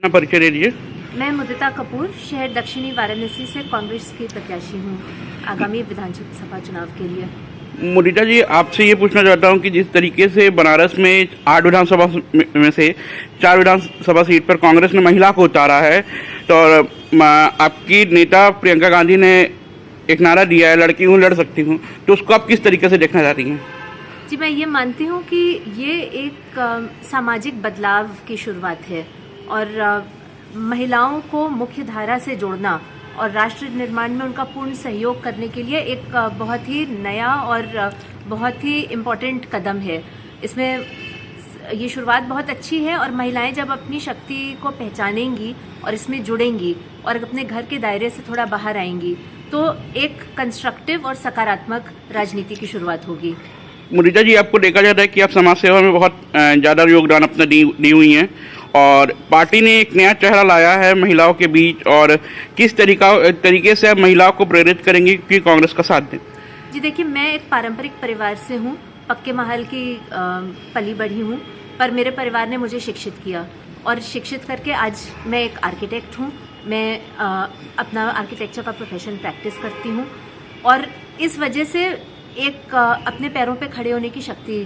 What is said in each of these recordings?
अपना परिचय दे दीजिए। मैं मुदिता कपूर शहर दक्षिणी वाराणसी से कांग्रेस की प्रत्याशी हूँ आगामी विधानसभा चुनाव के लिए। मुदिता जी, आपसे ये पूछना चाहता हूँ कि जिस तरीके से बनारस में 8 विधानसभा में से 4 विधानसभा सीट पर कांग्रेस ने महिला को उतारा है, तो आपकी नेता प्रियंका गांधी ने एक नारा दिया है, लड़की हूँ लड़ सकती हूँ, तो उसको आप किस तरीके से देखना चाहती हैं? जी, मैं ये मानती हूँ कि ये एक सामाजिक बदलाव की शुरुआत है और महिलाओं को मुख्य धारा से जोड़ना और राष्ट्र निर्माण में उनका पूर्ण सहयोग करने के लिए एक बहुत ही नया और बहुत ही इम्पोर्टेंट कदम है। इसमें ये शुरुआत बहुत अच्छी है और महिलाएं जब अपनी शक्ति को पहचानेंगी और इसमें जुड़ेंगी और अपने घर के दायरे से थोड़ा बाहर आएंगी तो एक कंस्ट्रक्टिव और सकारात्मक राजनीति की शुरुआत होगी। मुदिता जी, आपको देखा जाता है कि आप समाज सेवा में बहुत ज़्यादा योगदान अपना दी हुई हैं और पार्टी ने एक नया चेहरा लाया है महिलाओं के बीच, और किस तरीके से आप महिलाओं को प्रेरित करेंगे कि कांग्रेस का साथ दें? जी देखिए, मैं एक पारंपरिक परिवार से हूँ, पक्के महल की पली बढ़ी हूँ, पर मेरे परिवार ने मुझे शिक्षित किया और शिक्षित करके आज मैं एक आर्किटेक्ट हूँ। मैं अपना आर्किटेक्चर का प्रोफेशन प्रैक्टिस करती हूँ और इस वजह से एक अपने पैरों पे खड़े होने की शक्ति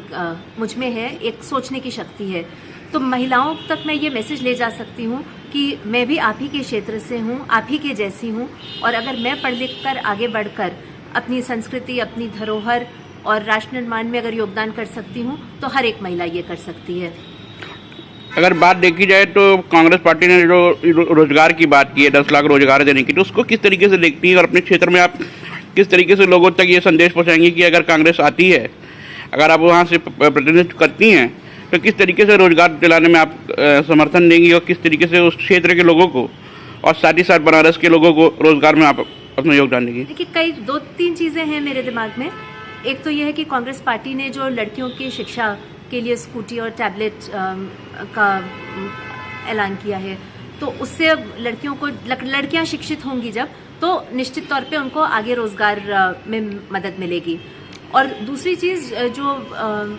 मुझ में है, एक सोचने की शक्ति है। तो महिलाओं तक मैं ये मैसेज ले जा सकती हूँ कि मैं भी आप ही के क्षेत्र से हूँ, आप ही के जैसी हूँ, और अगर मैं पढ़ लिख कर आगे बढ़कर अपनी संस्कृति, अपनी धरोहर और राष्ट्र निर्माण में अगर योगदान कर सकती हूँ तो हर एक महिला ये कर सकती है। अगर बात देखी जाए तो कांग्रेस पार्टी ने जो रोजगार की बात की है, 10 लाख रोजगार देने की, तो उसको किस तरीके से देखती है और अपने क्षेत्र में आप किस तरीके से लोगों तक ये संदेश पहुंचाएंगी कि अगर कांग्रेस आती है, अगर आप वहां से प्रतिनिधित्व करती हैं, तो किस तरीके से रोजगार दिलाने में आप समर्थन देंगी और किस तरीके से उस क्षेत्र के लोगों को और साथ ही साथ बनारस के लोगों को रोजगार में आप अपना योगदान देंगी? देखिए, 2-3 चीज़ें हैं मेरे दिमाग में। एक तो यह है कि कांग्रेस पार्टी ने जो लड़कियों की शिक्षा के लिए स्कूटी और टैबलेट का ऐलान किया है, तो उससे लड़कियां शिक्षित होंगी जब, तो निश्चित तौर पे उनको आगे रोजगार में मदद मिलेगी। और दूसरी चीज़, जो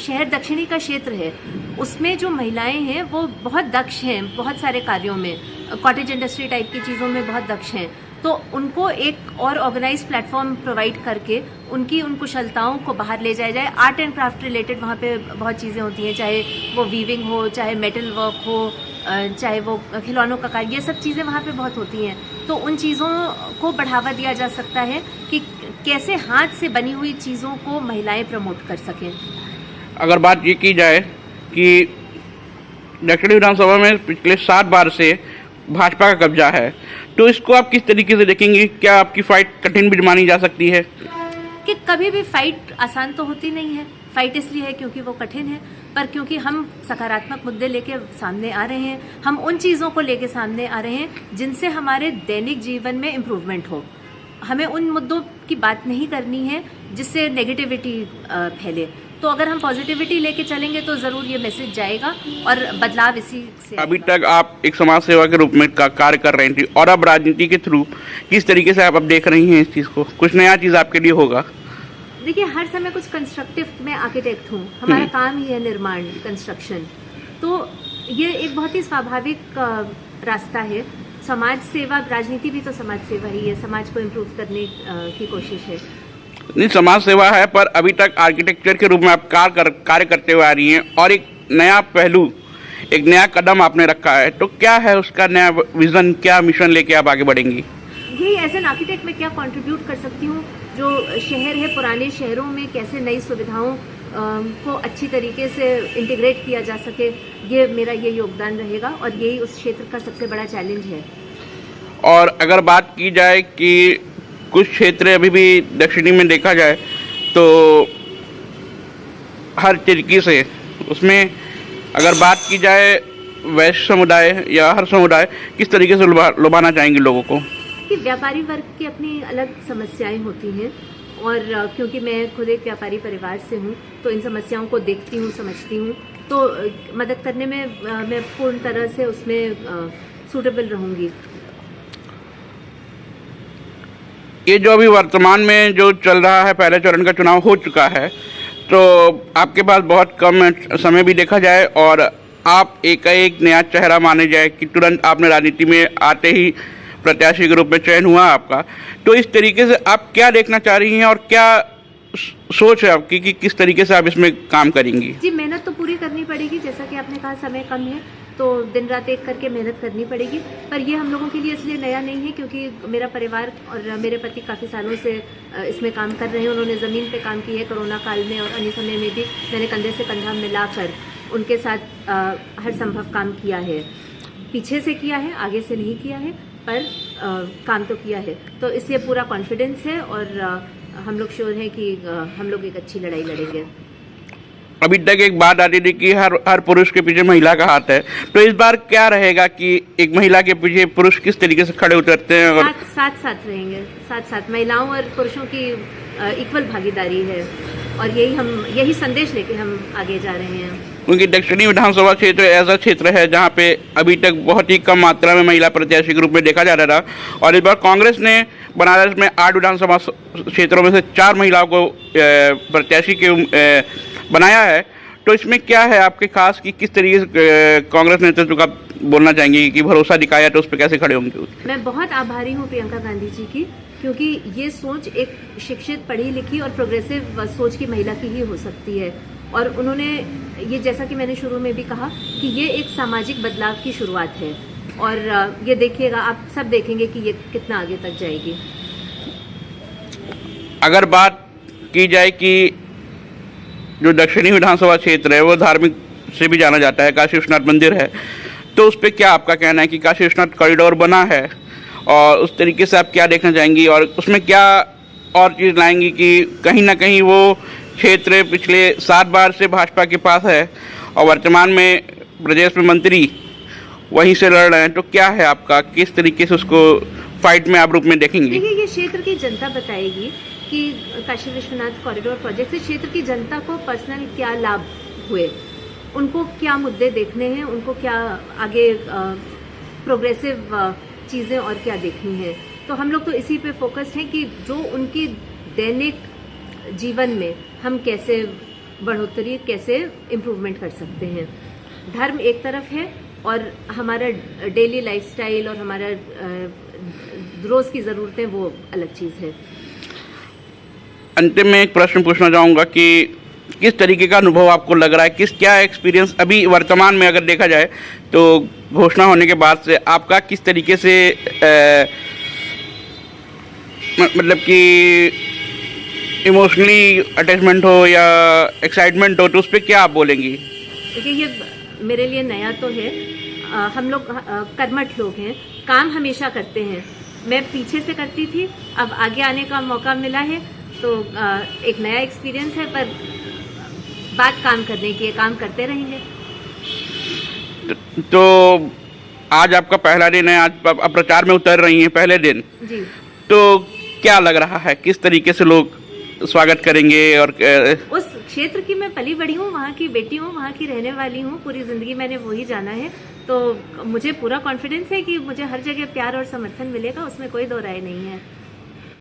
शहर दक्षिणी का क्षेत्र है उसमें जो महिलाएं हैं वो बहुत दक्ष हैं, बहुत सारे कार्यों में, कॉटेज इंडस्ट्री टाइप की चीज़ों में बहुत दक्ष हैं, तो उनको एक और ऑर्गेनाइज प्लेटफॉर्म प्रोवाइड करके उन कुशलताओं को बाहर ले जाया जाए। आर्ट एंड क्राफ्ट रिलेटेड वहाँ पे बहुत चीज़ें होती हैं, चाहे वो वीविंग हो, चाहे मेटल वर्क हो, चाहे वो खिलौनों का कार्य, ये सब चीज़ें वहाँ पे बहुत होती हैं। तो उन चीज़ों को बढ़ावा दिया जा सकता है कि कैसे हाथ से बनी हुई चीज़ों को महिलाएं प्रमोट कर सकें। अगर बात ये की जाए कि दक्षिणी विधानसभा में पिछले 7 बार से भाजपा का कब्जा है, तो इसको आप किस तरीके से देखेंगे? क्या आपकी फाइट कठिन भी मानी जा सकती है? कि कभी भी फाइट आसान तो होती नहीं है। फाइट इसलिए है क्योंकि वो कठिन है, पर क्योंकि हम सकारात्मक मुद्दे लेके सामने आ रहे हैं, हम उन चीज़ों को लेके सामने आ रहे हैं जिनसे हमारे दैनिक जीवन में इम्प्रूवमेंट हो। हमें उन मुद्दों की बात नहीं करनी है जिससे नेगेटिविटी फैले। तो अगर हम पॉजिटिविटी लेके चलेंगे तो ज़रूर ये मैसेज जाएगा और बदलाव इसी से। अभी तक आप एक समाज सेवा के रूप में कार्य कर रही थी और अब राजनीति के थ्रू किस तरीके से आप अब देख रही हैं इस चीज़ को? कुछ नया चीज़ आपके लिए होगा? देखिए, हर समय कुछ कंस्ट्रक्टिव, मैं आर्किटेक्ट हूँ, हमारा काम ही है निर्माण, कंस्ट्रक्शन, तो ये एक बहुत ही स्वाभाविक रास्ता है। समाज सेवा, राजनीति भी तो समाज सेवा ही है, समाज को इम्प्रूव करने की कोशिश है। नहीं, समाज सेवा है, पर अभी तक आर्किटेक्चर के रूप में आप कार्य करते हुए आ रही हैं और एक नया पहलू, एक नया कदम आपने रखा है, तो क्या है उसका नया विजन, क्या मिशन लेके आप आगे बढ़ेंगी? यही, एज एन आर्किटेक्ट मैं क्या कंट्रीब्यूट कर सकती हूँ, जो शहर है, पुराने शहरों में कैसे नई सुविधाओं को अच्छी तरीके से इंटीग्रेट किया जा सके, ये मेरा ये योगदान रहेगा और यही उस क्षेत्र का सबसे बड़ा चैलेंज है। और अगर बात की जाए कि कुछ क्षेत्र अभी भी दक्षिणी में देखा जाए तो हर तरीके से उसमें अगर बात की जाए वैश्य समुदाय या हर समुदाय किस तरीके से लुभाना चाहेंगे लोगों को? कि व्यापारी वर्ग की अपनी अलग समस्याएं होती हैं और क्योंकि मैं खुद एक व्यापारी परिवार से हूँ तो इन समस्याओं को देखती हूँ, समझती हूँ, तो मदद करने में मैं पूर्ण तरह से उसमें सूटेबल रहूँगी। ये जो अभी वर्तमान में जो चल रहा है, पहले चरण का चुनाव हो चुका है, तो आपके पास बहुत कम समय भी देखा जाए और आप एक नया चेहरा माने जाए कि तुरंत आपने राजनीति में आते ही प्रत्याशी के रूप में चयन हुआ आपका, तो इस तरीके से आप क्या देखना चाह रही हैं और क्या सोच है आपकी कि किस तरीके से आप इसमें काम करेंगी? जी, मेहनत तो पूरी करनी पड़ेगी। जैसा कि आपने कहा समय कम है तो दिन रात एक करके मेहनत करनी पड़ेगी। पर ये हम लोगों के लिए इसलिए नया नहीं है क्योंकि मेरा परिवार और मेरे पति काफ़ी सालों से इसमें काम कर रहे हैं। उन्होंने ज़मीन पे काम किया है कोरोना काल में, और अन्य समय में भी मैंने कंधे से कंधा मिलाकर उनके साथ हर संभव काम किया है। पीछे से किया है, आगे से नहीं किया है, पर काम तो किया है। तो इसलिए पूरा कॉन्फिडेंस है और हम लोग श्योर हैं कि हम लोग एक अच्छी लड़ाई लड़ेंगे। अभी तक एक बात आती थी कि हर पुरुष के पीछे महिला का हाथ है, तो इस बार क्या रहेगा कि एक महिला के पीछे पुरुष किस तरीके से खड़े उतरते हैं? और साथ रहेंगे, साथ महिलाओं और पुरुषों की इक्वल भागीदारी है, और यही संदेश लेके हम आगे जा रहे हैं। क्योंकि दक्षिणी विधानसभा क्षेत्र ऐसा क्षेत्र है जहाँ पे अभी तक बहुत ही कम मात्रा में महिला प्रत्याशी के रूप में देखा जा रहा था, और इस बार कांग्रेस ने बनारस में 8 विधानसभा क्षेत्रों में से 4 महिलाओं को प्रत्याशी के बनाया है। तो इसमें क्या है आपके खास कि किस तरीके से कांग्रेस नेतृत्व का बोलना चाहेंगे कि भरोसा दिखाया तो उस पर कैसे खड़े होंगे? मैं बहुत आभारी हूँ प्रियंका गांधी जी की, क्योंकि ये सोच एक शिक्षित, पढ़ी लिखी और प्रोग्रेसिव सोच की महिला की ही हो सकती है। और उन्होंने ये, जैसा कि मैंने शुरू में भी कहा, कि ये एक सामाजिक बदलाव की शुरुआत है, और ये देखिएगा, आप सब देखेंगे कि ये कितना आगे तक जाएगी। अगर बात की जाए कि जो दक्षिणी विधानसभा क्षेत्र है वो धार्मिक से भी जाना जाता है, काशी विश्वनाथ मंदिर है, तो उस पर क्या आपका कहना है कि काशी विश्वनाथ कॉरिडोर बना है, और उस तरीके से आप क्या देखना चाहेंगी और उसमें क्या और चीज़ लाएंगी कि कहीं ना कहीं वो क्षेत्र पिछले 7 बार से भाजपा के पास है और वर्तमान में प्रदेश में मंत्री वहीं से लड़ रहे हैं, तो क्या है आपका, किस तरीके से उसको फाइट में आप रूप में देखेंगे? देखिए, ये क्षेत्र की जनता बताएगी कि काशी विश्वनाथ कॉरिडोर प्रोजेक्ट से क्षेत्र की जनता को पर्सनल क्या लाभ हुए, उनको क्या मुद्दे देखने हैं, उनको क्या आगे प्रोग्रेसिव चीज़ें और क्या देखनी है। तो हम लोग तो इसी पे फोकस्ड हैं कि जो उनकी दैनिक जीवन में हम कैसे बढ़ोतरी, कैसे इम्प्रूवमेंट कर सकते हैं। धर्म एक तरफ है और हमारा डेली लाइफस्टाइल और हमारा रोज़ की ज़रूरतें वो अलग चीज़ है। अंतिम में एक प्रश्न पूछना चाहूँगा कि किस तरीके का अनुभव आपको लग रहा है, क्या एक्सपीरियंस अभी वर्तमान में अगर देखा जाए तो घोषणा होने के बाद से आपका किस तरीके से मतलब कि इमोशनली अटैचमेंट हो या एक्साइटमेंट हो, तो उस पर क्या आप बोलेंगी? देखिए, ये मेरे लिए नया तो है। हम लोग कर्मठ लोग हैं, काम हमेशा करते हैं। मैं पीछे से करती थी, अब आगे आने का मौका मिला है, तो एक नया एक्सपीरियंस है, पर बात काम करने की है, काम करते रहेंगे। तो आज आपका पहला दिन है, आज आप प्रचार में उतर रही हैं, पहले दिन जी, तो क्या लग रहा है, किस तरीके से लोग स्वागत करेंगे? और उस क्षेत्र की मैं पली बड़ी हूँ, वहाँ की बेटी हूँ, वहाँ की रहने वाली हूँ, पूरी जिंदगी मैंने वही जाना है, तो मुझे पूरा कॉन्फिडेंस है कि मुझे हर जगह प्यार और समर्थन मिलेगा, उसमें कोई दो राय नहीं है।